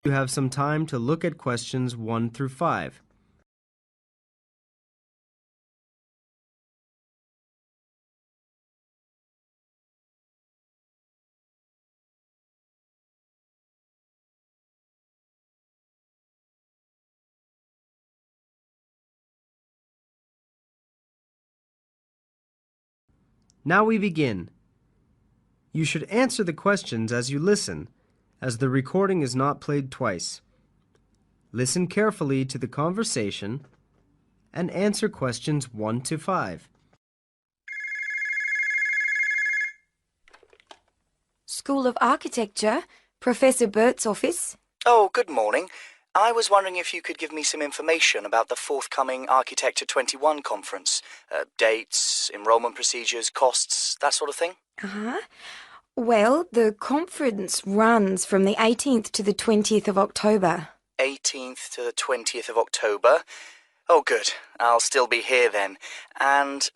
You have some time to look at questions 1 through 5. Now we begin. You should answer the questions as you listen, as the recording is not played twice. Listen carefully to the conversation and answer questions 1 to 5. School of Architecture, Professor Burt's office. Oh, good morning. I was wondering if you could give me some information about the forthcoming Architecture 21 conference. Dates, enrolment procedures, costs, that sort of thing. Well, the conference runs from the 18th to the 20th of October. 18th to the 20th of October. Oh, good. I'll still be here then. And,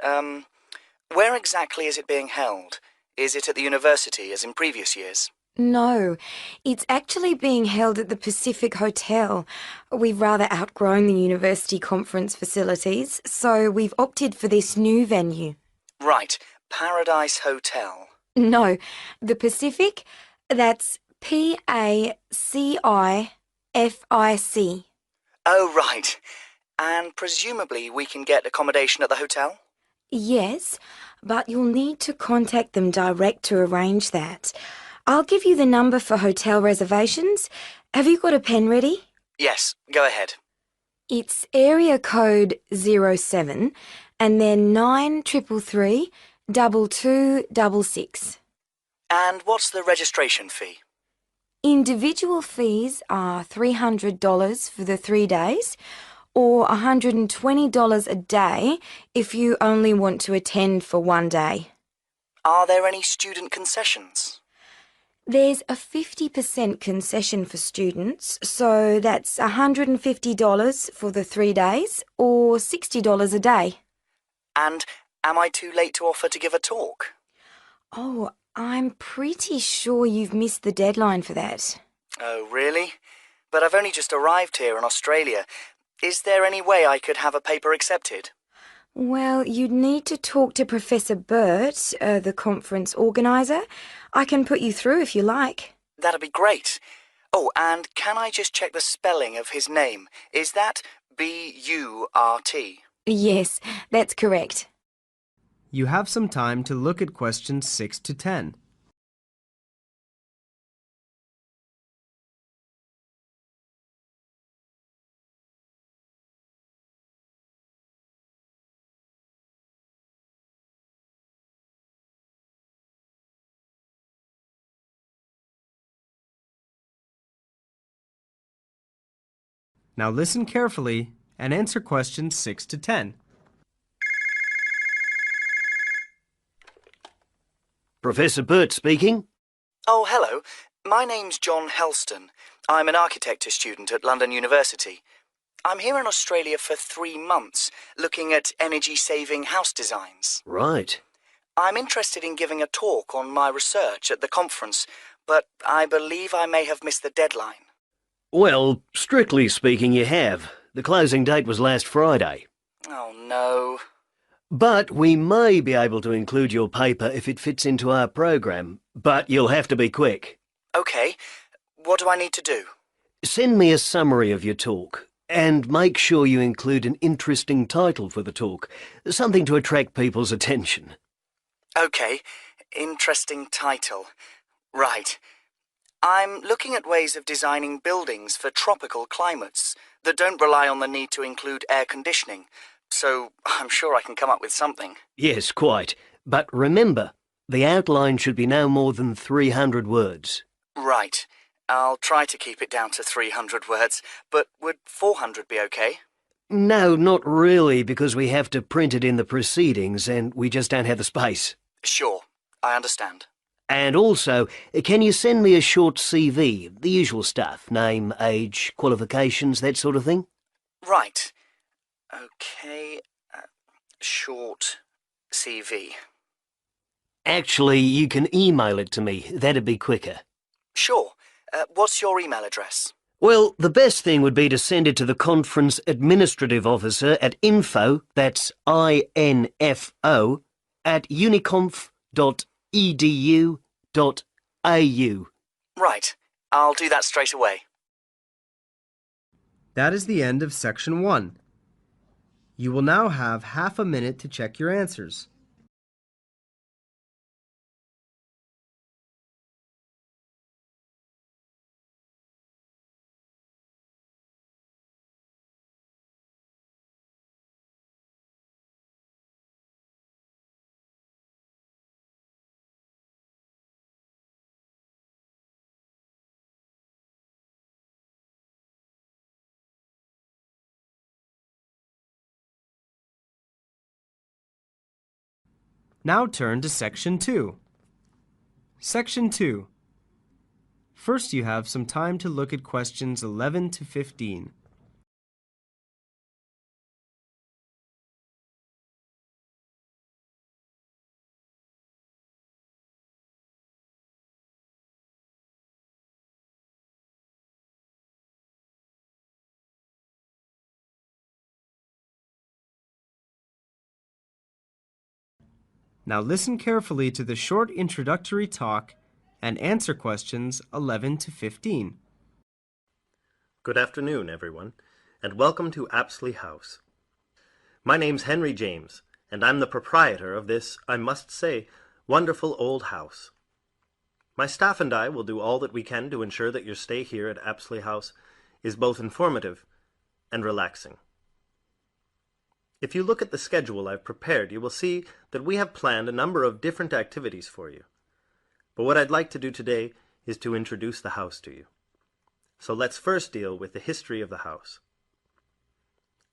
where exactly is it being held? Is it at the university, as in previous years? No, it's actually being held at the Pacific Hotel. We've rather outgrown the university conference facilities, so we've opted for this new venue. Right. Paradise Hotel. No, the Pacific, that's PACIFIC. Oh, right. And presumably we can get accommodation at the hotel? Yes, but you'll need to contact them direct to arrange that. I'll give you the number for hotel reservations. Have you got a pen ready? Yes, go ahead. It's area code 07 and then 9333 2266. And what's the registration fee? Individual fees are $300 for the 3 days, or $120 a day if you only want to attend for 1 day. Are there any student concessions? There's a 50% concession for students, so that's $150 for the 3 days, or $60 a day. And am I too late to offer to give a talk? Oh, I'm pretty sure you've missed the deadline for that. Oh, really? But I've only just arrived here in Australia. Is there any way I could have a paper accepted? Well, you'd need to talk to Professor Burt, the conference organiser. I can put you through if you like. That'd be great. Oh, and can I just check the spelling of his name? Is that B-U-R-T? Yes, that's correct. You have some time to look at questions 6 to 10. Now listen carefully and answer questions 6 to 10. Professor Burt speaking. Oh, hello. My name's John Helston. I'm an architecture student at London University. I'm here in Australia for 3 months, looking at energy-saving house designs. Right. I'm interested in giving a talk on my research at the conference, but I believe I may have missed the deadline. Well, strictly speaking, you have. The closing date was last Friday. Oh, no. But we may be able to include your paper if it fits into our program, but you'll have to be quick. OK. What do I need to do? Send me a summary of your talk, and make sure you include an interesting title for the talk, something to attract people's attention. OK. Interesting title. Right. I'm looking at ways of designing buildings for tropical climates that don't rely on the need to include air conditioning, so I'm sure I can come up with something. Yes, quite. But remember, the outline should be no more than 300 words. Right. I'll try to keep it down to 300 words, but would 400 be OK? No, not really, because we have to print it in the proceedings and we just don't have the space. Sure. I understand. And also, can you send me a short CV, the usual stuff, name, age, qualifications, that sort of thing? Right. OK. Short CV. Actually, you can email it to me. That'd be quicker. Sure. What's your email address? Well, the best thing would be to send it to the conference administrative officer at info, that's INFO, at uniconf.edu.au. Right. I'll do that straight away. That is the end of Section 1. You will now have half a minute to check your answers. Now turn to Section 2. Section 2. First, you have some time to look at questions 11 to 15. Now listen carefully to the short introductory talk and answer questions 11 to 15. Good afternoon, everyone, and welcome to Apsley House. My name's Henry James, and I'm the proprietor of this, I must say, wonderful old house. My staff and I will do all that we can to ensure that your stay here at Apsley House is both informative and relaxing. If you look at the schedule I've prepared, you will see that we have planned a number of different activities for you. But what I'd like to do today is to introduce the house to you. So let's first deal with the history of the house.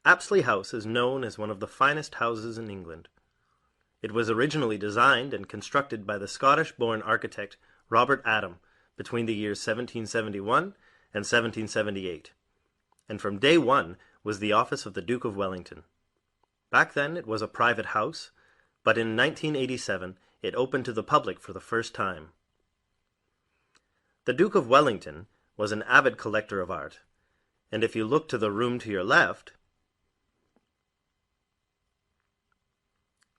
Apsley House is known as one of the finest houses in England. It was originally designed and constructed by the Scottish-born architect Robert Adam between the years 1771 and 1778, and from day one was the office of the Duke of Wellington. Back then it was a private house, but in 1987 it opened to the public for the first time. The Duke of Wellington was an avid collector of art, and if you look to the room to your left,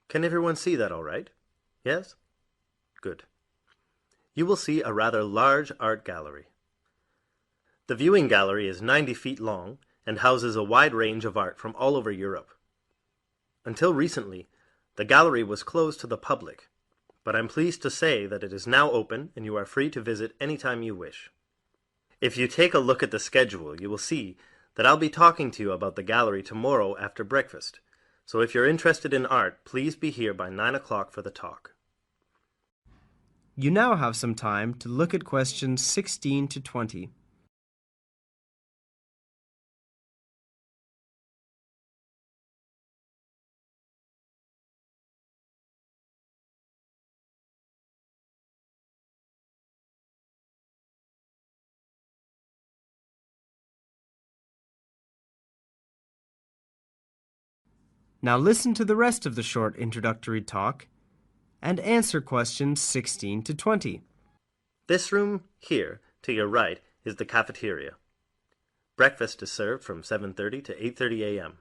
can everyone see that all right? Yes? Good. You will see a rather large art gallery. The viewing gallery is 90 feet long and houses a wide range of art from all over Europe. Until recently, the gallery was closed to the public, but I'm pleased to say that it is now open and you are free to visit anytime you wish. If you take a look at the schedule, you will see that I'll be talking to you about the gallery tomorrow after breakfast, so if you're interested in art, please be here by 9 o'clock for the talk. You now have some time to look at questions 16 to 20. Now listen to the rest of the short introductory talk and answer questions 16 to 20. This room here, to your right, is the cafeteria. Breakfast is served from 7:30 to 8:30 a.m.,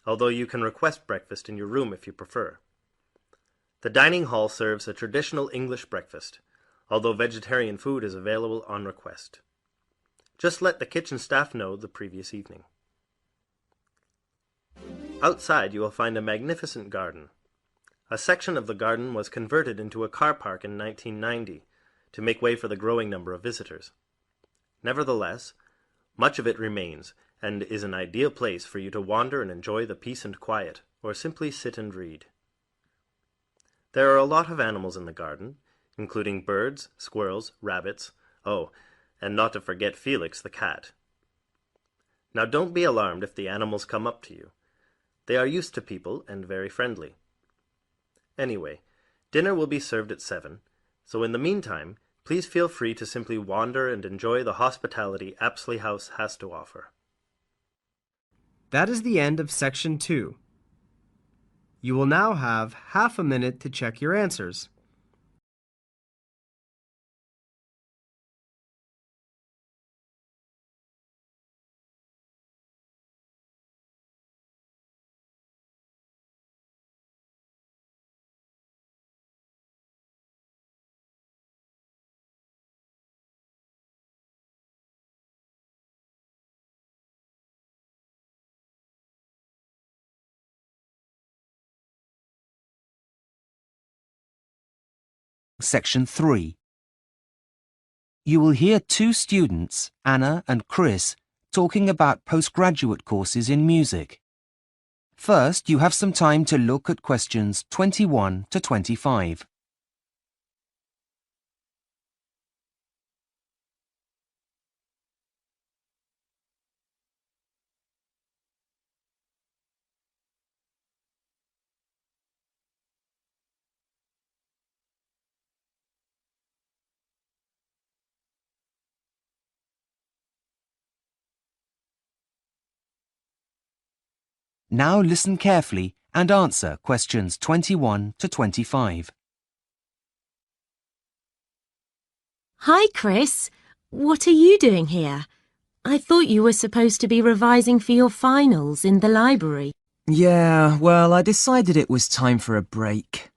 although you can request breakfast in your room if you prefer. The dining hall serves a traditional English breakfast, although vegetarian food is available on request. Just let the kitchen staff know the previous evening. Outside you will find a magnificent garden. A section of the garden was converted into a car park in 1990 to make way for the growing number of visitors. Nevertheless, much of it remains and is an ideal place for you to wander and enjoy the peace and quiet, or simply sit and read. There are a lot of animals in the garden, including birds, squirrels, rabbits, and not to forget Felix the cat. Now don't be alarmed if the animals come up to you. They are used to people and very friendly. Anyway, dinner will be served at 7, so in the meantime, please feel free to simply wander and enjoy the hospitality Apsley House has to offer. That is the end of Section 2. You will now have half a minute to check your answers. Section 3. You will hear two students, Anna and Chris, talking about postgraduate courses in music. First, you have some time to look at questions 21 to 25. Now listen carefully and answer questions 21 to 25. Hi, Chris. What are you doing here? I thought you were supposed to be revising for your finals in the library. Yeah, well, I decided it was time for a break.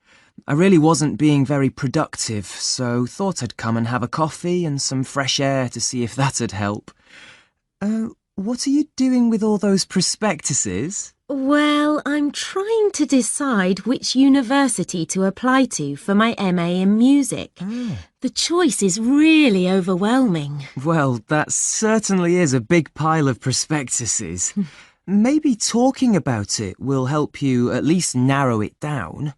I really wasn't being very productive, so thought I'd come and have a coffee and some fresh air to see if that'd help. What are you doing with all those prospectuses? Well, I'm trying to decide which university to apply to for my MA in music. The choice is really overwhelming. Well, that certainly is a big pile of prospectuses. Maybe talking about it will help you at least narrow it down.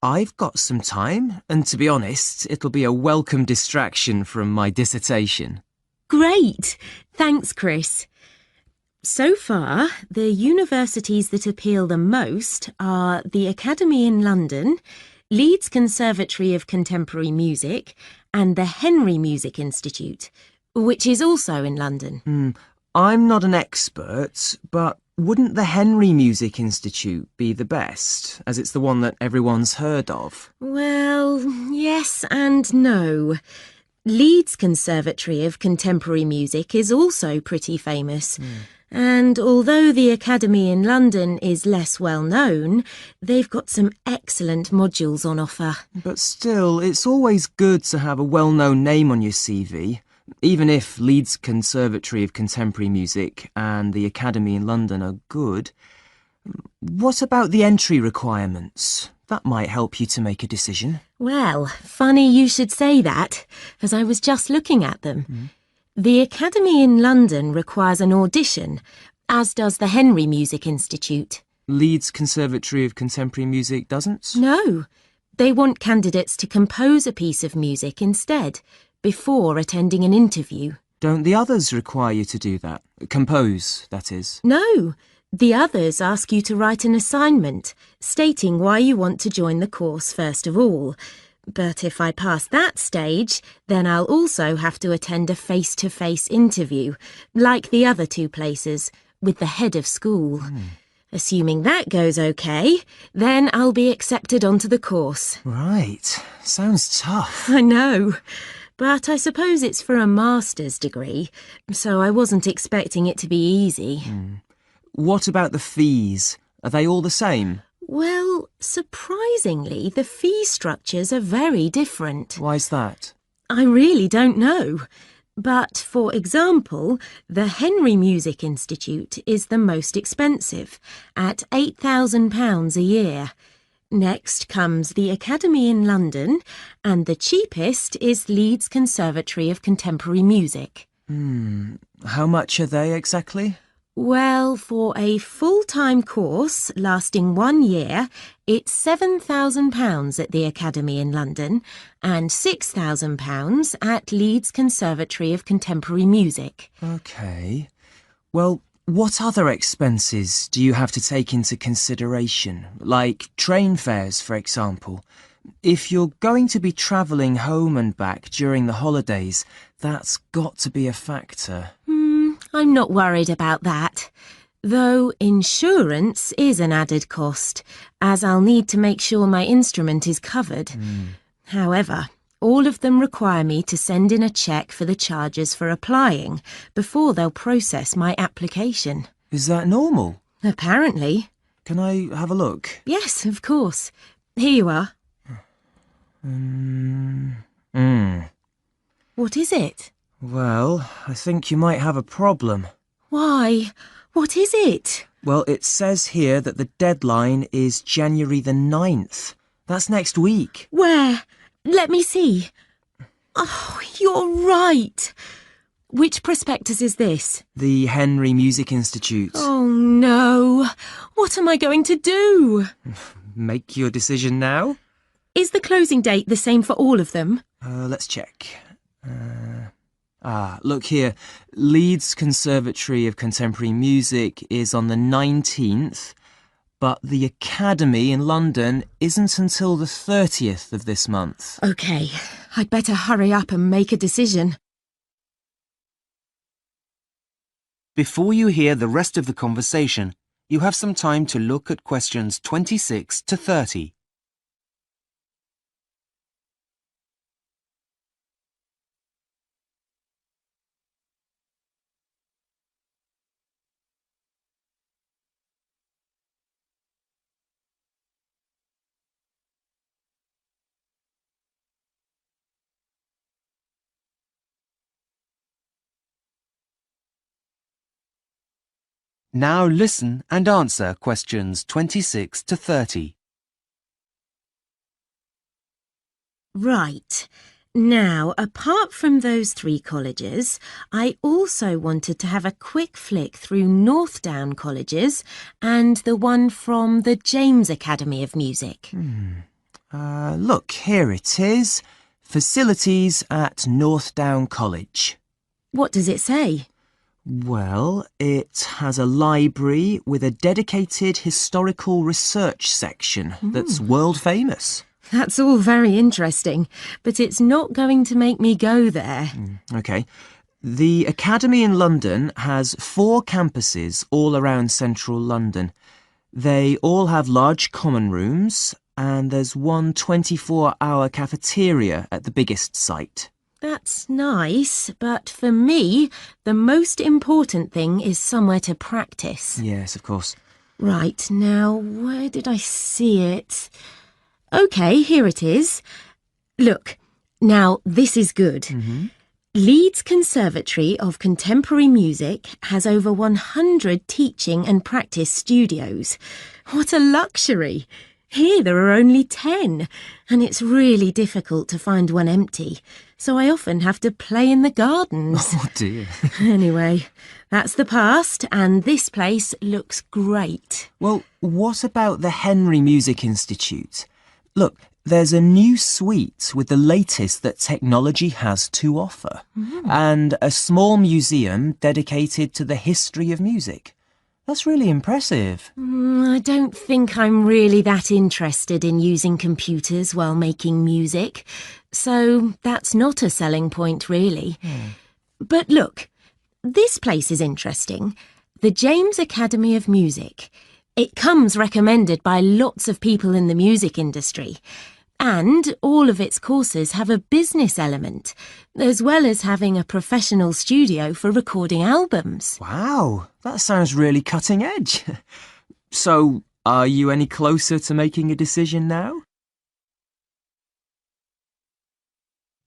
I've got some time, and to be honest, it'll be a welcome distraction from my dissertation. Great! Thanks, Chris. So far, the universities that appeal the most are the Academy in London, Leeds Conservatory of Contemporary Music, and the Henry Music Institute, which is also in London. I'm not an expert, but wouldn't the Henry Music Institute be the best, as it's the one that everyone's heard of? Well, yes and no. Leeds Conservatory of Contemporary Music is also pretty famous. And although the Academy in London is less well known, they've got some excellent modules on offer. But still, it's always good to have a well-known name on your CV, even if Leeds Conservatory of Contemporary Music and the Academy in London are good. What about the entry requirements? That might help you to make a decision. Well, funny you should say that, as I was just looking at them. The Academy in London requires an audition, as does the Henry Music Institute. Leeds Conservatory of Contemporary Music doesn't? No, they want candidates to compose a piece of music instead, before attending an interview. Don't the others require you to do that? Compose, that is. No, the others ask you to write an assignment, stating why you want to join the course first of all. But if I pass that stage, then I'll also have to attend a face-to-face interview, like the other two places, with the head of school. Assuming that goes okay, then I'll be accepted onto the course. Right. Sounds tough. I know, but I suppose it's for a master's degree, so I wasn't expecting it to be easy. What about the fees? Are they all the same? Well, surprisingly, the fee structures are very different. Why's that? I really don't know. But, for example, the Henry Music Institute is the most expensive, at £8,000 a year. Next comes the Academy in London, and the cheapest is Leeds Conservatory of Contemporary Music. How much are they exactly? Well, for a full-time course lasting 1 year, it's £7,000 at the Academy in London and £6,000 at Leeds Conservatory of Contemporary Music. OK. Well, what other expenses do you have to take into consideration? Like train fares, for example. If you're going to be travelling home and back during the holidays, that's got to be a factor. I'm not worried about that. Though insurance is an added cost, as I'll need to make sure my instrument is covered. However, all of them require me to send in a cheque for the charges for applying before they'll process my application. Is that normal? Apparently. Can I have a look? Yes, of course. Here you are. What is it? Well, I think you might have a problem. Why? What is it? Well, it says here that the deadline is January the 9th. That's next week. Where? let me see. Oh, you're right. Which prospectus is this? The Henry Music Institute. Oh, no. What am I going to do? Make your decision now? Is the closing date the same for all of them? Let's check. Look here. Leeds Conservatory of Contemporary Music is on the 19th, but the Academy in London isn't until the 30th of this month. OK, I'd better hurry up and make a decision. Before you hear the rest of the conversation, you have some time to look at questions 26 to 30. Now listen and answer questions 26 to 30. Right. Now, apart from those 3 colleges, I also wanted to have a quick flick through Northdown colleges and the one from the James Academy of Music. Look, here it is. Facilities at Northdown College. What does it say? Well, it has a library with a dedicated historical research section that's world famous. That's all very interesting, but it's not going to make me go there. OK. The Academy in London has 4 campuses all around central London. They all have large common rooms, and there's one 24-hour cafeteria at the biggest site. That's nice, but for me, the most important thing is somewhere to practice. Yes, of course. Right, now, where did I see it? OK, here it is. Look, now this is good. Leeds Conservatory of Contemporary Music has over 100 teaching and practice studios. What a luxury! Here there are only 10, and it's really difficult to find one empty, so I often have to play in the gardens. Oh dear. Anyway, that's the past, and this place looks great. Well, what about the Henry Music Institute? Look, there's a new suite with the latest that technology has to offer, and a small museum dedicated to the history of music. That's really impressive. I don't think I'm really that interested in using computers while making music, so that's not a selling point, really. But look, this place is interesting. The James Academy of Music. It comes recommended by lots of people in the music industry. And all of its courses have a business element, as well as having a professional studio for recording albums. Wow, that sounds really cutting edge. So, are you any closer to making a decision now?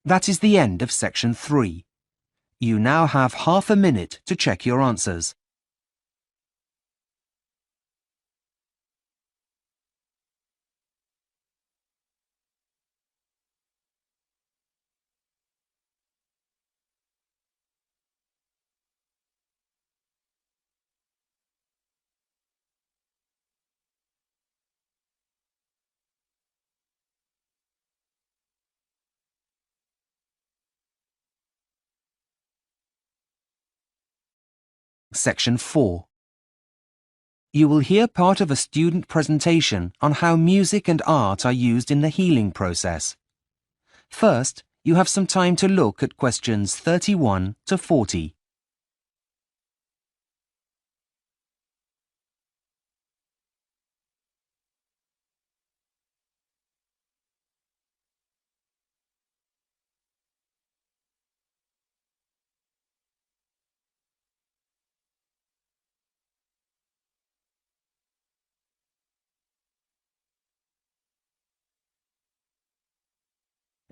That is the end of section 3. You now have half a minute to check your answers. Section 4. You will hear part of a student presentation on how music and art are used in the healing process. First, you have some time to look at questions 31 to 40.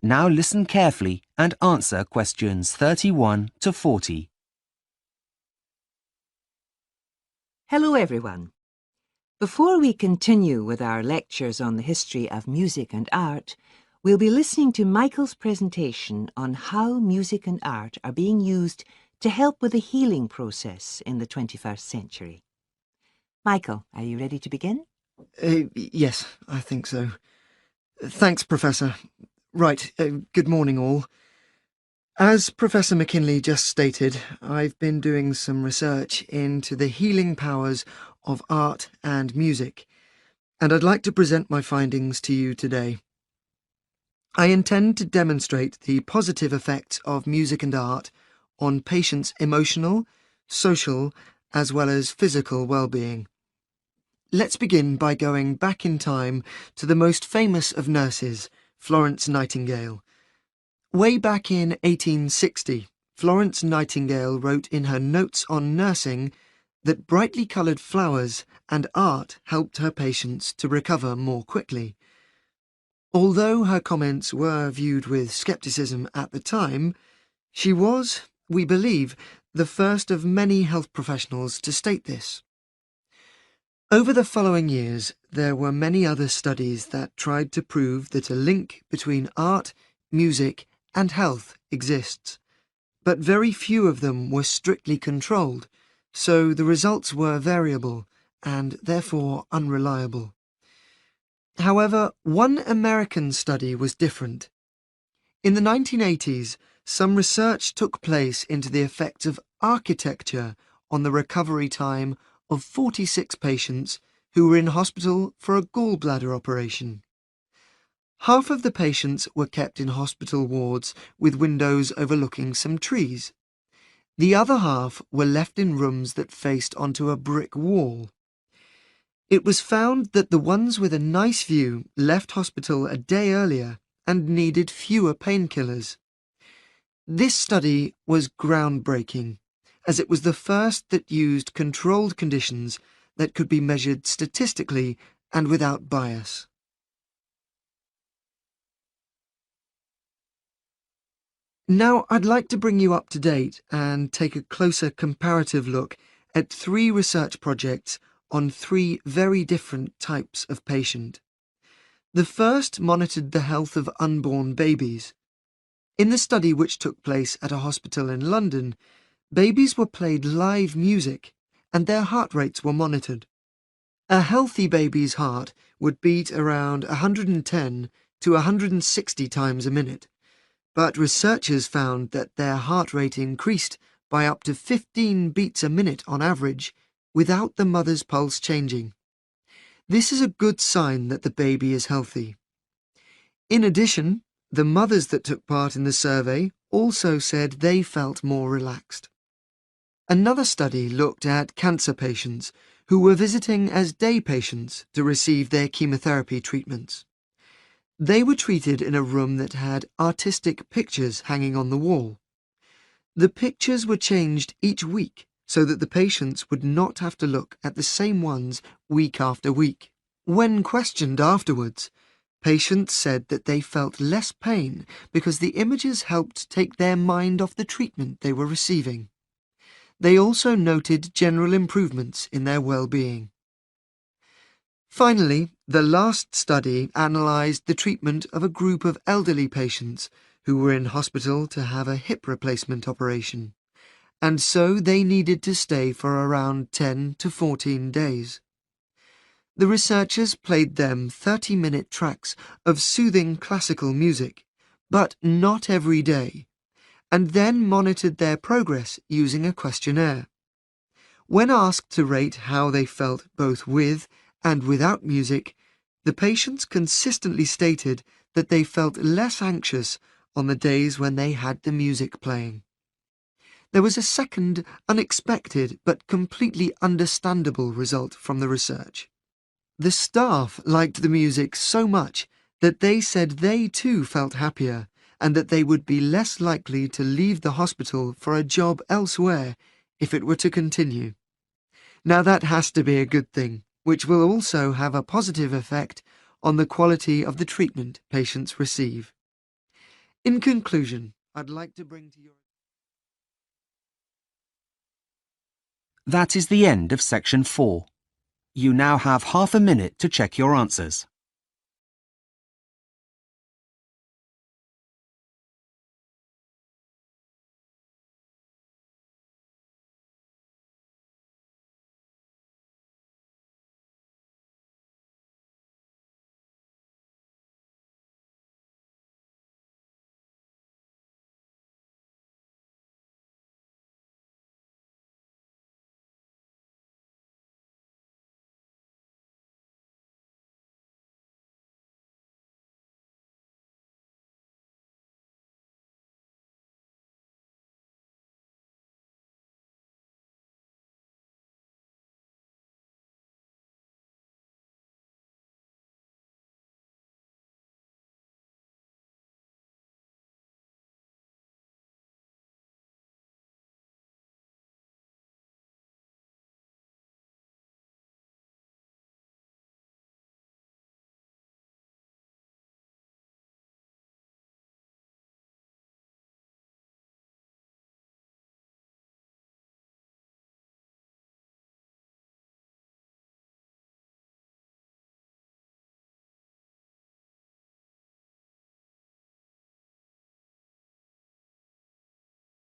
Now listen carefully and answer questions 31 to 40. Hello everyone. Before we continue with our lectures on the history of music and art, We'll be listening to Michael's presentation on how music and art are being used to help with the healing process in the 21st century. Michael, are you ready to begin? Yes, I think so. Thanks, Professor. Right, good morning all. As Professor McKinley just stated, I've been doing some research into the healing powers of art and music, and I'd like to present my findings to you today. I intend to demonstrate the positive effects of music and art on patients' emotional, social, as well as physical well-being. Let's begin by going back in time to the most famous of nurses, Florence Nightingale. Way back in 1860, Florence Nightingale wrote in her Notes on Nursing that brightly coloured flowers and art helped her patients to recover more quickly. Although her comments were viewed with scepticism at the time, she was, we believe, the first of many health professionals to state this. Over the following years, there were many other studies that tried to prove that a link between art, music, and health exists, but very few of them were strictly controlled, so the results were variable and therefore unreliable. However, one American study was different. In the 1980s, some research took place into the effects of architecture on the recovery time of 46 patients who were in hospital for a gallbladder operation. Half of the patients were kept in hospital wards with windows overlooking some trees. The other half were left in rooms that faced onto a brick wall. It was found that the ones with a nice view left hospital a day earlier and needed fewer painkillers. This study was groundbreaking, as it was the first that used controlled conditions that could be measured statistically and without bias. Now I'd like to bring you up to date and take a closer comparative look at 3 research projects on 3 very different types of patient. The first monitored the health of unborn babies. In the study, which took place at a hospital in London, babies were played live music and their heart rates were monitored. A healthy baby's heart would beat around 110 to 160 times a minute, but researchers found that their heart rate increased by up to 15 beats a minute on average without the mother's pulse changing. This is a good sign that the baby is healthy. In addition, the mothers that took part in the survey also said they felt more relaxed. Another study looked at cancer patients who were visiting as day patients to receive their chemotherapy treatments. They were treated in a room that had artistic pictures hanging on the wall. The pictures were changed each week so that the patients would not have to look at the same ones week after week. When questioned afterwards, patients said that they felt less pain because the images helped take their mind off the treatment they were receiving. They also noted general improvements in their well-being. Finally, the last study analysed the treatment of a group of elderly patients who were in hospital to have a hip replacement operation, and so they needed to stay for around 10 to 14 days. The researchers played them 30-minute tracks of soothing classical music, but not every day, and then monitored their progress using a questionnaire. When asked to rate how they felt both with and without music, the patients consistently stated that they felt less anxious on the days when they had the music playing. There was a second, unexpected but completely understandable result from the research. The staff liked the music so much that they said they too felt happier and that they would be less likely to leave the hospital for a job elsewhere if it were to continue. Now that has to be a good thing, which will also have a positive effect on the quality of the treatment patients receive. In conclusion, I'd like to bring to your... That is the end of section 4. You now have half a minute to check your answers.